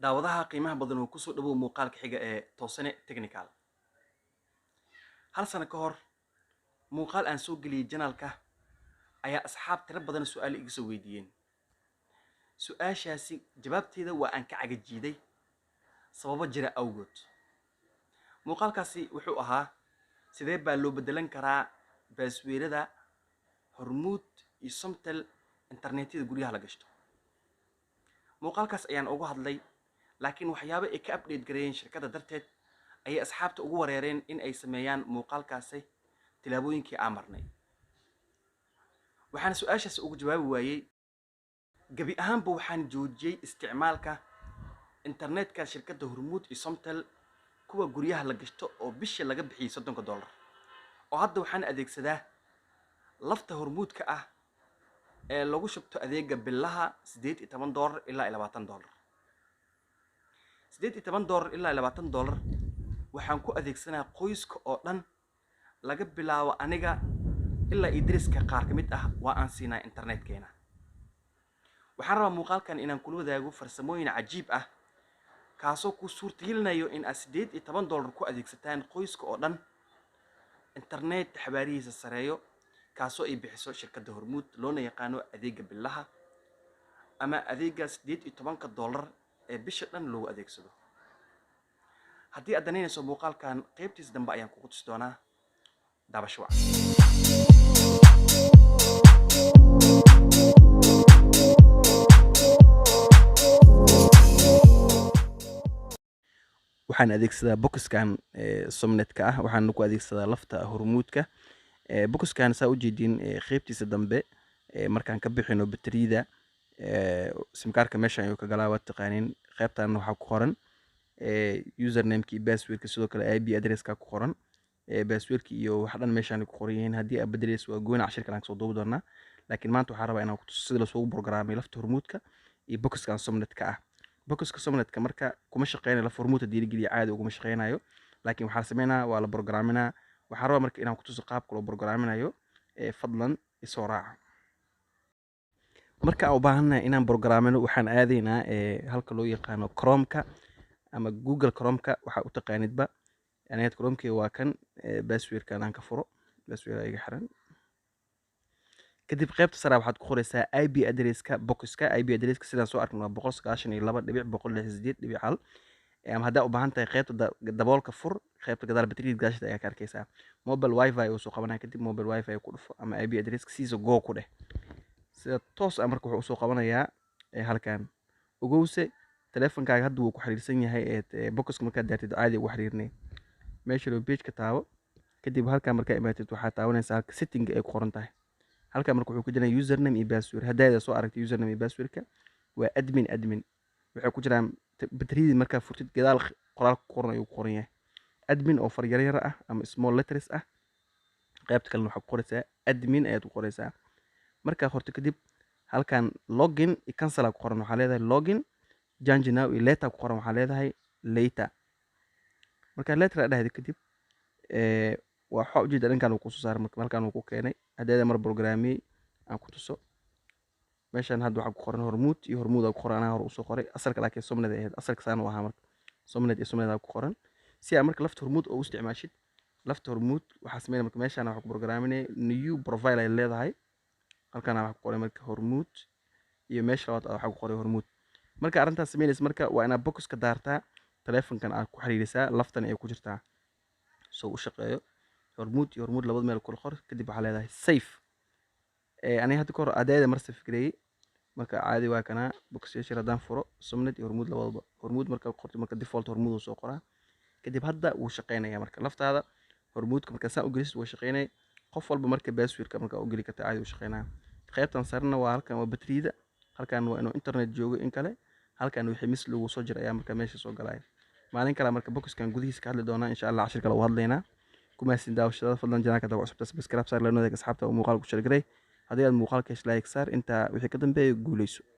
daawadaha qiimaha badan oo kusoo dhawow muuqaalka xiga ee Toosane Technical. Hal sano ka hor muuqaal aan soo geliyay janaalka ayaa asxaab tiro badan su'aal iga soo weydiiyeen. Su'aashaasi jawaabteeda waa aan ka cagajiiday sababo jira awgood. Muuqaalkaasi wuxuu ahaa sidee baa loo bedelan karaa baasweerada Hormuud iyo Somtel internetyada guryaha la gashto. Muuqaalkaas ayaan ugu hadlay laakiin waxyaabo ay ka update gareeyeen shirkadda darteed ayay asxaabta ugu wareereen in ay sameeyaan muuqaalkaasi tilaabooyinkii aan marnay. Waxaan su'aashaas ugu jawaabi waayay gabi ahaanba waxaan joojiyay isticmaalka internetka shirkadda Hormuud iyo Somtel kuwa guryaha la gashto oo bishii laga bixiyay $30 oo hadda waxaan adeegsadaa lafta Hormuudka ah ee lagu shubto adeega billaha $18 ilaa $20. $18 ilaa $20 waxaan ku adeegsanaa qoyska oo dhan laga bilaabo aniga ilaa idriska qaar ka mid ah waa aan siinaa internetkeena. waxaan rabaa muuqaalkan inaan kula wadaago farsamooyin cajiib ah kaasoo ku suurtagelinayo in aad $18 ku adeegsataan qoyska oo dhan internet xabaarihiisa sareeyo kaasoo ay bixiso shirkadda Hormuud loona yaqaano adeega billaha ama adeega $18 ee bisha dhan loogu adeegsado. haddii aad danaynayso muuqaalkan qaybtiisa dambe ayaan kugu tusi doonaa daabasho wacan. waxaan adeegsadaa boxkan Somnetka ah waxaan ku adeegsadaa lafta Hormuudka. boxkan saa u jeedin qaybtiisa dambe markaan ka bixino batariyada simkaarka meeshan ayuu ka galaa waa taqaanin qaybtan waxaa ku qoran usernameki iyo passwordka sidoo kale IP addresska ku qoran passwordki iyo wax dhan meeshan ku qoran yihiin. haddii aad bedelayso waa gooni cashirka aan soo duubi doonaa laakiin maanta waxaan rabaa inaan ku tuso sida la soo programmay lafta Hormuudka iyo boxkan Somnetka ah. boxka Somnetka marka kuma shaqeynayo lafta Hormuudka diirigeliya caadi uguma shaqeynayo laakiin waxaan sameynaa waa la programminaa. waxaan rabaa marka inaan ku tuso qaabka loo programminayo fadlan isoo raaca. marka aan u baahanahay inaan programmino waxaan aadaynaa halka loo yaqaano Chromeka ama Google Chromeka waxa u taqaanidba aniga Chromeka waa kan passwordka aan ka furo password iga xiran kadib qaybta sare waxaad ku qoraysaa IP addresska boxka. IP addresska sidaan soo arkay waa 192.168.1 ama haddaa u baahan tahay qaybta daboolka fur qaybta gadaal batariyada gaashada ayaa ka arkaysaa. mobile wifi uu soo qabanaya kadib mobile wifi ku dhufo ama IP addresska siisa go ku dheh sida toos ah marka wuxuu soo qabanayaa halkan ogowse teleefankaaga hadda wuu ku xiriirsan yahay boxka markaad daartid caadi ugu xiriirnay meesha loo page ka taabo kadib halkan markaa imaatid waxaa taabanaysaa halka setting ay ku qoran tahay. halkan marka wuxuu ku jiraa username iyo password. haddaad soo aragtay username iyo passwordka waa admin waxay ku jiraan batariyada markaa furtid gadaal qoraal ku qoran ayuu ku qoran yahay admin oo far yar ah ama small letters ah. qaybta kalena waxaa ku qoraysaa admin ayaad ku qoraysaa. markaa horta kadib halkan login iyo cancel ku qoran waxaa leedahay login change now iyo later ku qoran waxaa leedahay later. markaa later dhahday kadib waxa ujeeda dhankan uu ku soo saaray marka halkan uu ku keenay hadeeda mar programmiyay aan ku tuso meeshan hadda waxa ku qoran Hormuud iyo Hormuud ku qoran hor u soo qoray asalka laakiin Somnet ahayd asalka saan u ahaa marka Somnet iyo Somnet ku qoran si aan marka lafta Hormuud oo isticmaashid lafta Hormuud waxa sameeyay marka meeshan waxa ku programminay new profile ay leedahay halkan waxa ku qoran marka Hormuud iyo meesha waxa ku qoran Hormuud. marka arintaas sameeynaysa marka waa inaad boxka daartaa teleefankan aad ku xiriirisaa laftan ay ku jirtaa soo u shaqeeyo Hormuud iyo Hormuud labada meel ku qor kadib waxa leedahay save. aniga hadda kor adeeda mar safgrey marka caadi waa kana boxka shiradan furo Somnet iyo Hormuud labadaba Hormuud marka qorto marka default Hormuud soo qoraa kadib hadda uu shaqeynaya marka laftaada Hormuudka marka saa u gelisid waa shaqeynay qof walba marka passwordka marka u geli kartaa caadi u shaqeynaa. qaybtan sarna waa halkan waa batariyada halkan waa inuu internet joogo in kale halkan wixii mis lagu soo jiray marka meesha soo galay. maalin kale marka boxkan gudihiisa ka hadli doonaa insha Allah cashir kale u hadlaynaa. kuma siin daawashada fadlan janaalka dawo cusubta subscribe saar lana asxaabta oo muuqaal ku share garay haddii aad muuqaalka like saar inta wixii ka dambeeyay guuleyso.